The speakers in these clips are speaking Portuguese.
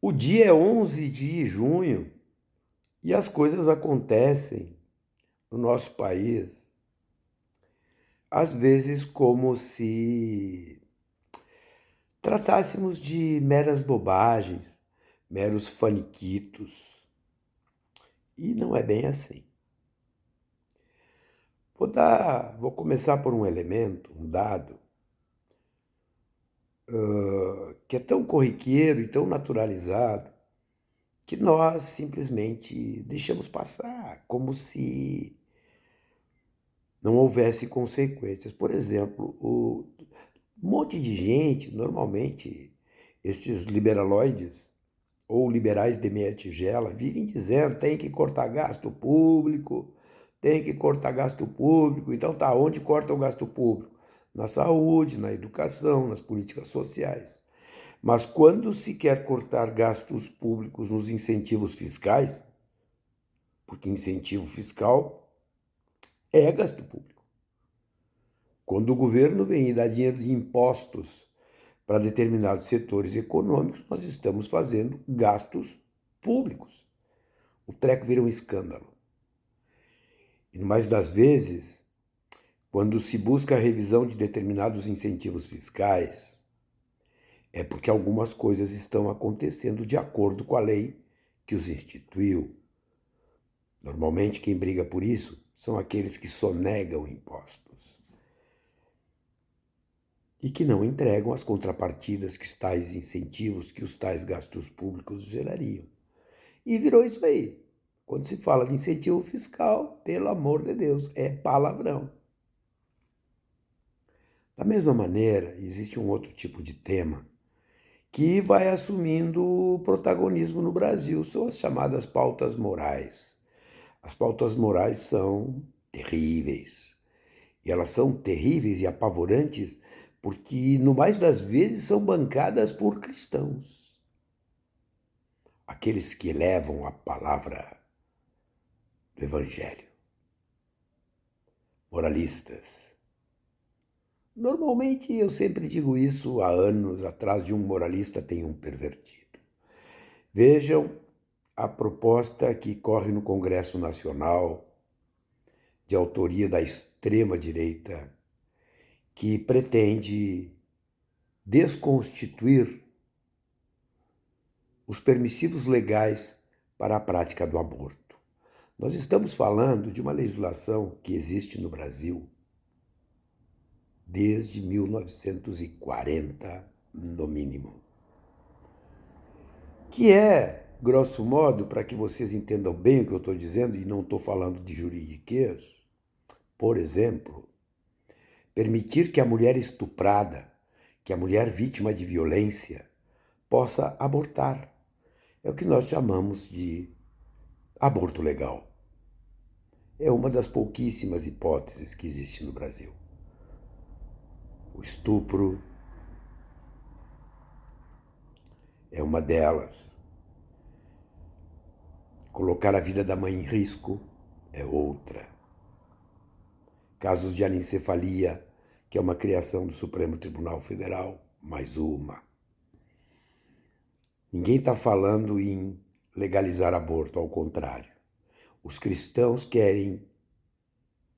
O dia é 11 de junho e as coisas acontecem no nosso país, às vezes como se tratássemos de meras bobagens, meros faniquitos. E não é bem assim. Vou começar por um elemento, um dado, que é tão corriqueiro e tão naturalizado que nós simplesmente deixamos passar, como se não houvesse consequências. Por exemplo, um monte de gente, normalmente esses liberaloides ou liberais de meia tigela, vivem dizendo tem que cortar gasto público, tem que cortar gasto público. Então tá, onde corta o gasto público? Na saúde, na educação, nas políticas sociais. Mas quando se quer cortar gastos públicos nos incentivos fiscais, porque incentivo fiscal é gasto público. Quando o governo vem e dá dinheiro de impostos para determinados setores econômicos, nós estamos fazendo gastos públicos. O treco vira um escândalo. E mais das vezes, quando se busca a revisão de determinados incentivos fiscais, é porque algumas coisas estão acontecendo de acordo com a lei que os instituiu. Normalmente, quem briga por isso são aqueles que sonegam impostos e que não entregam as contrapartidas que os tais incentivos, que os tais gastos públicos gerariam. E virou isso aí. Quando se fala de incentivo fiscal, pelo amor de Deus, é palavrão. Da mesma maneira, existe um outro tipo de tema que vai assumindo protagonismo no Brasil, são as chamadas pautas morais. As pautas morais são terríveis. E elas são terríveis e apavorantes porque, no mais das vezes, são bancadas por cristãos. Aqueles que levam a palavra do Evangelho. Moralistas. Normalmente, eu sempre digo isso há anos, atrás de um moralista tem um pervertido. Vejam a proposta que corre no Congresso Nacional, de autoria da extrema-direita, que pretende desconstituir os permissivos legais para a prática do aborto. Nós estamos falando de uma legislação que existe no Brasil desde 1940, no mínimo, que é, grosso modo, para que vocês entendam bem o que eu estou dizendo, e não estou falando de juridiquês, por exemplo, permitir que a mulher estuprada, que a mulher vítima de violência, possa abortar. É o que nós chamamos de aborto legal. É uma das pouquíssimas hipóteses que existe no Brasil. O estupro é uma delas. Colocar a vida da mãe em risco é outra. Casos de anencefalia, que é uma criação do Supremo Tribunal Federal, mais uma. Ninguém está falando em legalizar aborto, ao contrário. Os cristãos querem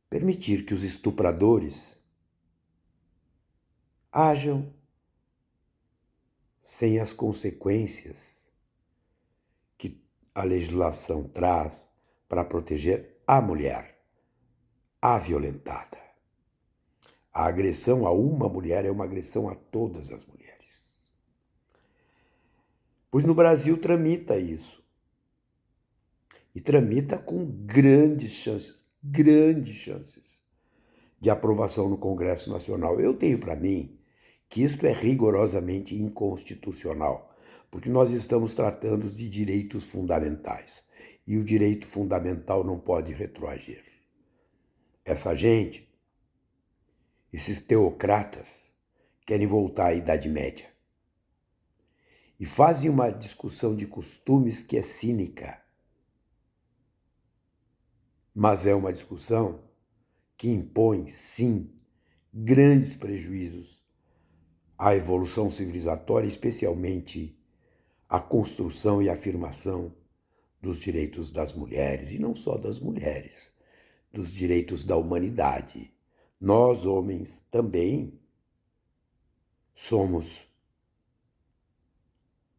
permitir que os estupradores hajam sem as consequências que a legislação traz para proteger a mulher, a violentada. A agressão a uma mulher é uma agressão a todas as mulheres. Pois no Brasil tramita isso. E tramita com grandes chances de aprovação no Congresso Nacional. Eu tenho para mim que isto é rigorosamente inconstitucional, porque nós estamos tratando de direitos fundamentais e o direito fundamental não pode retroagir. Essa gente, esses teocratas, querem voltar à Idade Média e fazem uma discussão de costumes que é cínica, mas é uma discussão que impõe, sim, grandes prejuízos à evolução civilizatória, especialmente a construção e afirmação dos direitos das mulheres, e não só das mulheres, dos direitos da humanidade. Nós, homens, também somos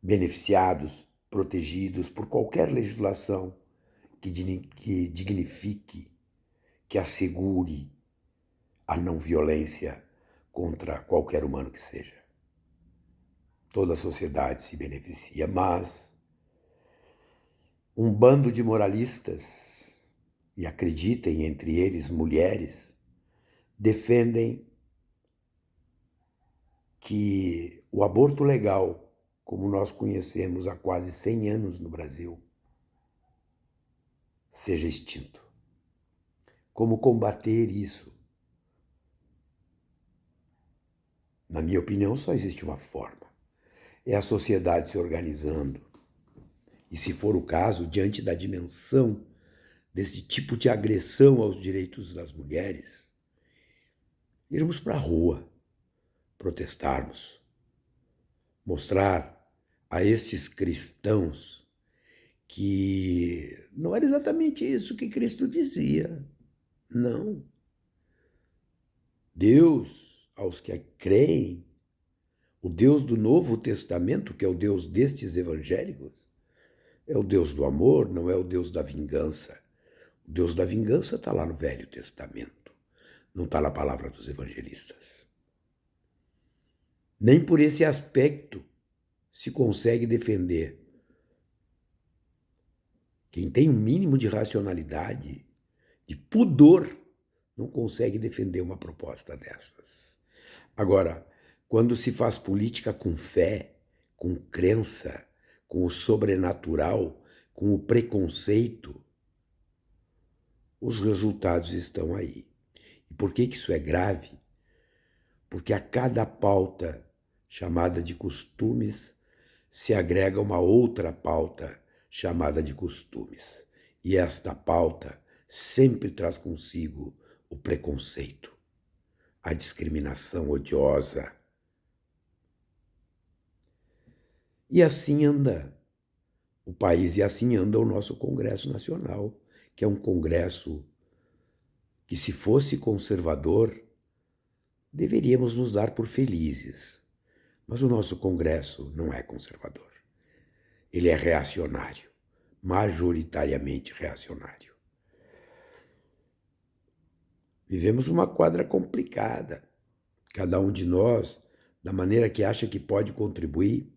beneficiados, protegidos por qualquer legislação que dignifique, que assegure a não violência contra qualquer humano que seja. Toda a sociedade se beneficia, mas um bando de moralistas, e acreditem, entre eles mulheres, defendem que o aborto legal, como nós conhecemos há quase 100 anos no Brasil, seja extinto. Como combater isso? Na minha opinião, só existe uma forma. É a sociedade se organizando. E, se for o caso, diante da dimensão desse tipo de agressão aos direitos das mulheres, irmos para a rua, protestarmos, mostrar a estes cristãos que não era exatamente isso que Cristo dizia. Não. Deus, aos que creem, o Deus do Novo Testamento, que é o Deus destes evangélicos, é o Deus do amor, não é o Deus da vingança. O Deus da vingança está lá no Velho Testamento, não está na palavra dos evangelistas. Nem por esse aspecto se consegue defender. Quem tem um mínimo de racionalidade, de pudor, não consegue defender uma proposta dessas. Agora, quando se faz política com fé, com crença, com o sobrenatural, com o preconceito, os resultados estão aí. E por que isso é grave? Porque a cada pauta chamada de costumes se agrega uma outra pauta chamada de costumes. E esta pauta sempre traz consigo o preconceito, a discriminação odiosa. E assim anda o país, e assim anda o nosso Congresso Nacional, que é um congresso que, se fosse conservador, deveríamos nos dar por felizes. Mas o nosso Congresso não é conservador. Ele é reacionário, majoritariamente reacionário. Vivemos uma quadra complicada. Cada um de nós, da maneira que acha que pode contribuir,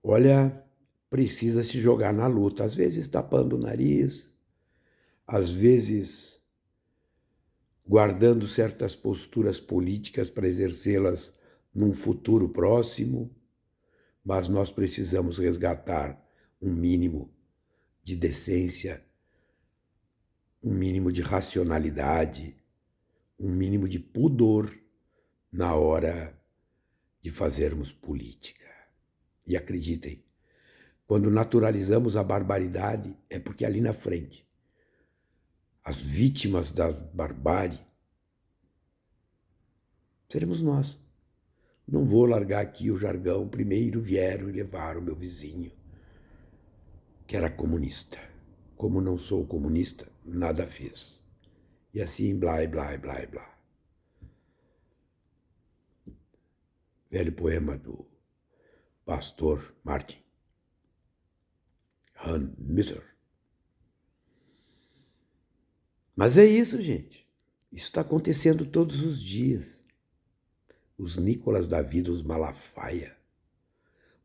olha, precisa se jogar na luta, às vezes tapando o nariz, às vezes guardando certas posturas políticas para exercê-las num futuro próximo, mas nós precisamos resgatar um mínimo de decência, um mínimo de racionalidade, um mínimo de pudor na hora de fazermos política. E acreditem, quando naturalizamos a barbaridade, é porque ali na frente, as vítimas da barbárie seremos nós. Não vou largar aqui o jargão, primeiro vieram e levaram o meu vizinho, que era comunista. Como não sou comunista, nada fiz. E assim, blá, blá, blá, blá. Velho poema do pastor Martin Van Mutter. Mas é isso, gente. Isso está acontecendo todos os dias. Os Nicolas da vida, os Malafaia,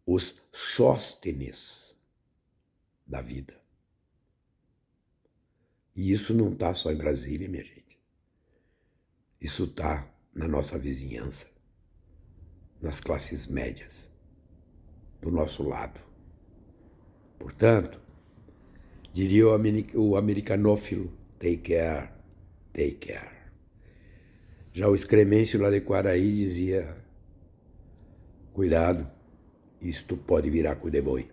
os Sóstenes da vida. E isso não está só em Brasília, minha gente. Isso está na nossa vizinhança, nas classes médias, do nosso lado. Portanto, diria o americanófilo, take care, take care. Já o Excremêncio lá de Quaraí dizia, cuidado, isto pode virar cu de boi.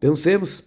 Pensemos.